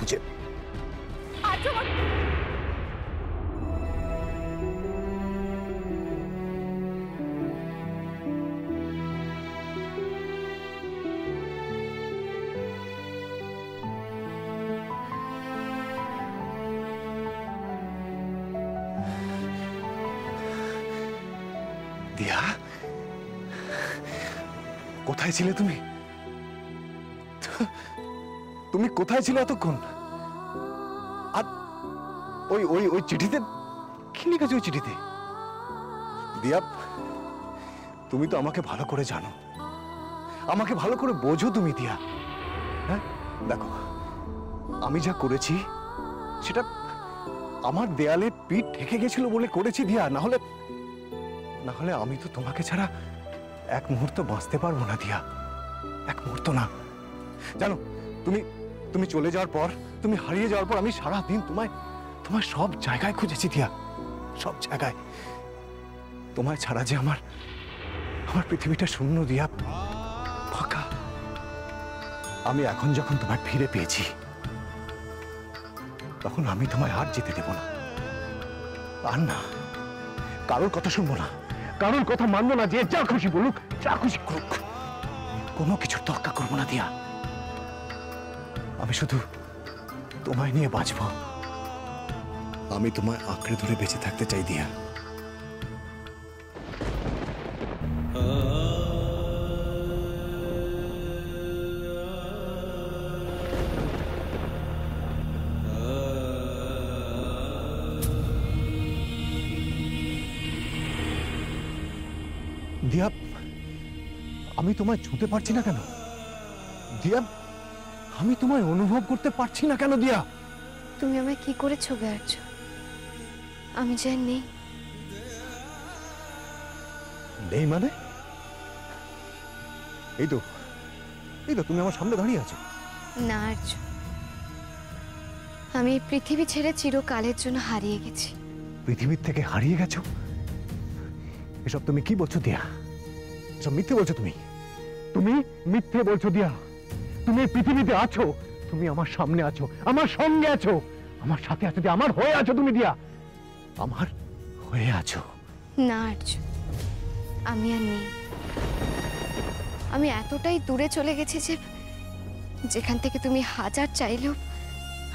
খুঁজে। দিয়া, কোথায় ছিলে তুমি? তুমি কোথায় ছিলে এতক্ষণ? আর ওই ওই ওই চিঠিতে কি লিখেছে? ওই চিঠিতে দিয়া, তুমি তো আমাকে ভালো করে জানো, আমাকে ভালো করে বোঝো তুমি দিয়া। হ্যাঁ দেখো, আমি যা করেছি সেটা আমার দেয়ালে পিঠ ঠেকে গেছিল বলে করেছি দিয়া, না হলে আমি তো তোমাকে ছাড়া এক মুহূর্ত বাঁচতে পারবো না দিয়া, এক মুহূর্ত না। জানো, তুমি চলে যাওয়ার পর, তুমি হারিয়ে যাওয়ার পর আমি সারা দিন তোমায় সব জায়গায় খুঁজেছি দিয়া, সব জায়গায়। তোমায় ছাড়া যে আমার পৃথিবীটা শূন্য দিয়া, ফাঁকা। আমি এখন যখন তোমায় ফিরে পেয়েছি, তখন আমি তোমায় আর যেতে দেব না, আর না। কারোর কথা শুনবো না, কারোর কথা মানবো না, যে যা খুশি বলুক, যা খুশি করুক, কোনো কিছুর তোয়াক্কা করবো না দিয়া। আমি শুধু তোমায় নিয়ে বাঁচবো, আমি তোমায় আঁকড়ে ধরে বেঁচে থাকতে চাই দিয়া। দিয়া, আমি তোমায় ছুঁতে পারছি না কেন? দিয়া, আমি তোমায় অনুভব করতে পারছি না কেন? দিয়া, তুমি আমায় কি করে ছবি আঁকছ? আমি যে নেই। নেই মানে? এই তো তুমি আমার সামনে দাঁড়িয়ে আছো। না আর্য, আমি এই পৃথিবী ছেড়ে চিরকালের জন্য হারিয়ে গেছি। পৃথিবীর থেকে হারিয়ে গেছো? এসব তুমি কি বলছো দিয়া? এসব মিথ্যে বলছো তুমি, মিথ্যে বলছো দিয়া। তুমি এই পৃথিবীতে আছো, তুমি আমার সামনে আছো, আমার সঙ্গে আছো, আমার সাথে আছো দিয়া, আমার হয়ে আছো তুমি দিয়া, আমার হয়ে আছো। না আর্য, আমি আর নেই। আমি এতটাই দূরে চলে গেছি যে যেখান থেকে তুমি হাজার চাইলেও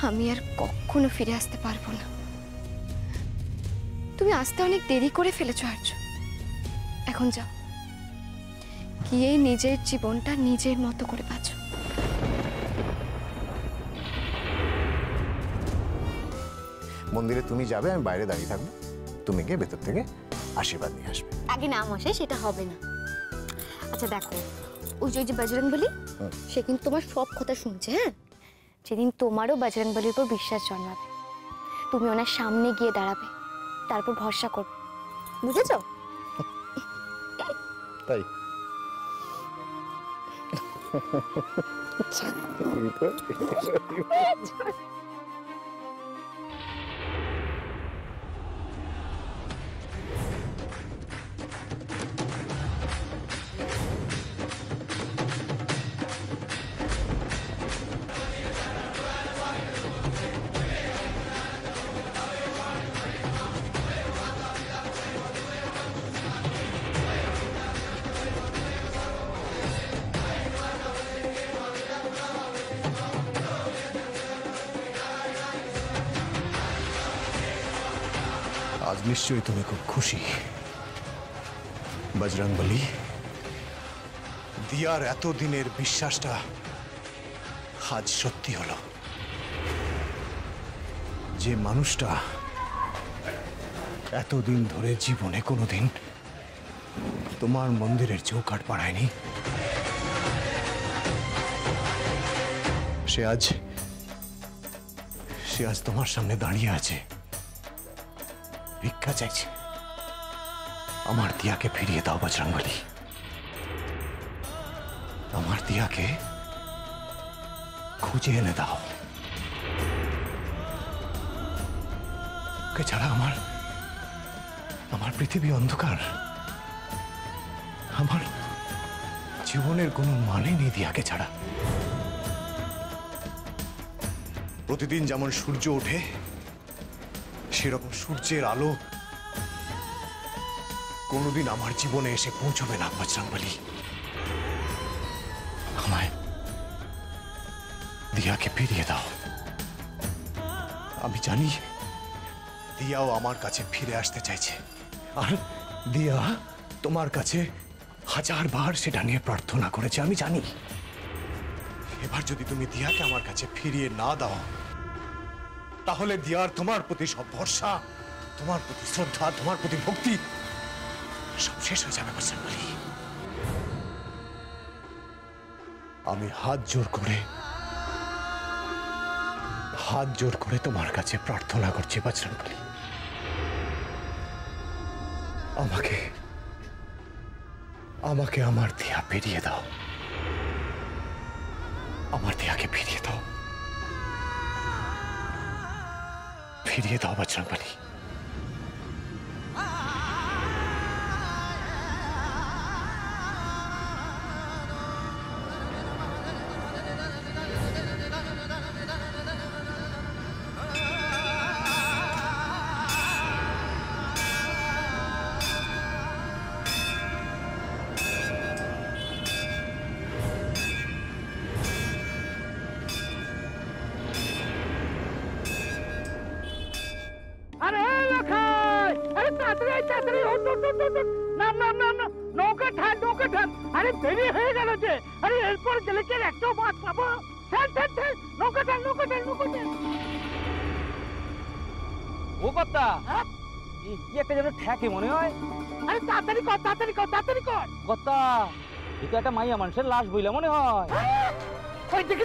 আমি আর কখনো ফিরে আসতে পারবো না। তুমি আসতে অনেক দেরি করে ফেলেছো আর্য। এখন যাও, গিয়ে নিজের জীবনটা নিজের মতো করে বাঁচো। মন্দিরে তুমি যাবে, আমি বাইরে দাঁড়িয়ে থাকবো, তুমি গিয়ে ভেতর থেকে আশীর্বাদ নিয়ে আসবে। আগে না মশাই, সেটা হবে না। আচ্ছা দেখো, ওই যে বজরংবলী, সে কিন্তু তোমার সব কথা শুনছে। হ্যাঁ, যেদিন তোমারও বজরংবলীর উপর বিশ্বাস জন্মাবে, তুমি ওনার সামনে গিয়ে দাঁড়াবে, তারপর ভরসা করবে, বুঝেছো? তাই? আজ নিশ্চয়ই তুমি খুব খুশি বজরংবলী। দিয়ার এতদিনের বিশ্বাসটা আজ সত্যি হলো। যে মানুষটা এতদিন ধরে জীবনে কোনোদিন তোমার মন্দিরের চৌকাঠ পাড়ায়নি, সে আজ তোমার সামনে দাঁড়িয়ে আছে, ভিক্ষা চাইছে। আমার দিয়াকে ফিরিয়ে দাও বজরংবলী, আমার দিয়াকে খুঁজে এনে দাও। ওকে ছাড়া আমার পৃথিবী অন্ধকার, আমার জীবনের কোনো মানে নেই দিয়াকে ছাড়া। প্রতিদিন যেমন সূর্য ওঠে সেরকম সূর্যের আলো কোনোদিন আমার জীবনে এসে পৌঁছবে না বজরংবলী। আমায় দিয়াকে ফিরিয়ে দাও। আমি জানি দিয়াও আমার কাছে ফিরে আসতে চাইছে, আর দিয়া তোমার কাছে 1000 বার সেটা নিয়ে প্রার্থনা করেছে, আমি জানি। এবার যদি তুমি দিয়াকে আমার কাছে ফিরিয়ে না দাও তাহলে দিয়ার তোমার প্রতি সব ভরসা, তোমার প্রতি শ্রদ্ধা, তোমার প্রতি ভক্তি সব শেষ হয়ে যাবে বজরংবলী। আমি হাত জোর করে তোমার কাছে প্রার্থনা করছি বজরংবলী, আমাকে আমার দিয়া ফিরিয়ে দাও, আমার দিয়াকে ফিরিয়ে দাও, ফিরিয়ে দাও বজরংবলী। আরে লখাই, আরে তাড়াতাড়ি ওঠ, নাম নৌকা ঠান, আরে দেরি হয়ে গেল যে। আরে এরপর গেলে কি একটাও মাছ পাবো? ঠান, নৌকা ঠান। ও কথা কি একটা যেন ঠেকে মনে হয়। আরে তাড়াতাড়ি কর। কথা এ তো একটা মাইয়া মানুষের লাশ বইলা মনে হয়। ওই দেখি।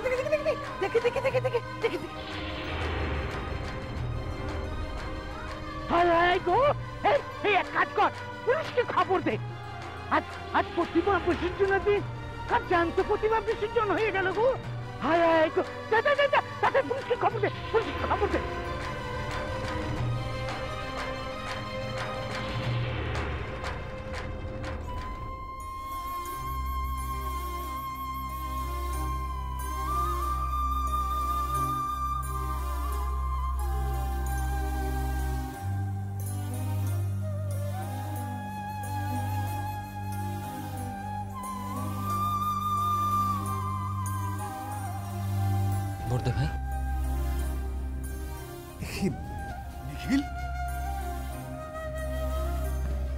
হাই গো, এই এক কাজ কর, পুলিশকে খবর দে। আজ প্রতিমা বিসর্জন দিন, আর জ্যান্ত প্রতিমা বিসর্জন হয়ে গেল গো। হাই গো, যা তাতে পুলিশকে খবর দে। বর্দা ভাই, নিখিল,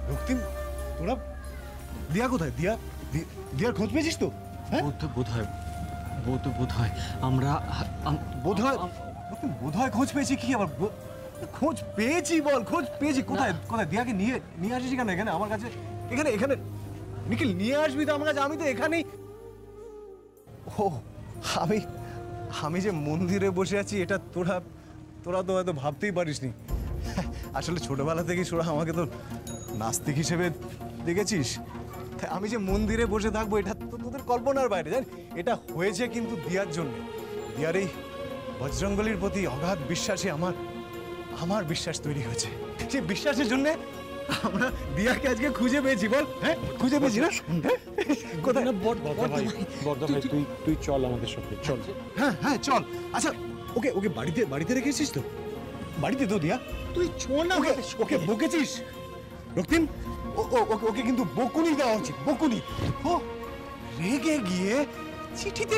রক্তিম, তোরা দিয়া কোথায়? দিয়ার খোঁজ পেয়েছিস তো? হ্যাঁ, বোধ হয় আমরা বোধ হয় খোঁজ পেয়েছি। কি আবার খোঁজ পেয়েছি? বল, খোঁজ পেয়েছি কোথায়? দিয়াকে নিয়ে আসিস কেন এখানে আমার কাছে? এখানে নিখিল, নিয়ে আসবি তো আমার কাছে? আমি তো এখানেই। ও, আমি যে মন্দিরে বসে আছি এটা তোরা তো হয়তো ভাবতেই পারিসনি। আসলে ছোটবেলা থেকেই তোরা আমাকে তো নাস্তিক হিসেবে দেখেছিস। তাই আমি যে মন্দিরে বসে থাকবো এটা তো তোদের কল্পনার বাইরে। জান, এটা হয়েছে কিন্তু দিয়ার জন্য। দিয়ার এই বজরংবলীর প্রতি অগাধ বিশ্বাসে আমার বিশ্বাস তৈরি হয়েছে। সেই বিশ্বাসের জন্য আমরা দিয়াকে আজকে খুঁজে পেয়েছি। বল, হ্যাঁ খুঁজে পেয়েছি না? কোথায়? বর্দা ভাই, তুই চল আমাদের সাথে, চল। হ্যাঁ চল। আচ্ছা, ওকে বাড়িতে রেখেছিস তো? বাড়িতে তো দিয়া? তুই চল না। ওকে বকেছিস রক্তিম? ওকে কিন্তু বকুনি দেওয়া উচিত, বকুনি। ও রেগে গিয়ে চিঠিতে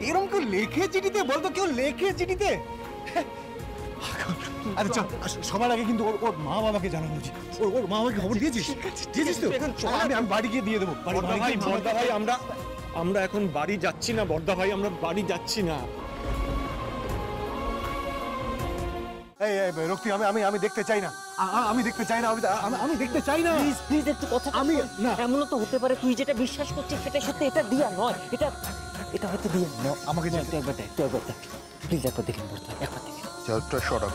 এরকম কেউ লেখে চিঠিতে? বলতো কেউ লেখে চিঠিতে? আচ্ছা চল, সবার আগে কিন্তু ওর মা বাবাকে জানানো উচিত। ওর মা বাবাকে খবর দিয়েছিস তো? আমি বাড়ি গিয়ে দিয়ে দেবো। বর্দা ভাই, আমরা এখন বাড়ি যাচ্ছি না বর্দা ভাই, আমরা বাড়ি যাচ্ছি না। এই রক্তি, আমি দেখতে চাই না। আমি দেখতে চাই না। আমি দেখতে চাই না। প্লিজ একটু কথা। আমি না। এমনও তো হতে পারে তুই যেটা বিশ্বাস করছিস সেটা সত্যি। এটা দিয়া নয়, এটা হয়তো দিয়া। আমাকে একবার দেখ, প্লিজ একবার দেখেন বর্দা, একবার দেখেন। Just shut up.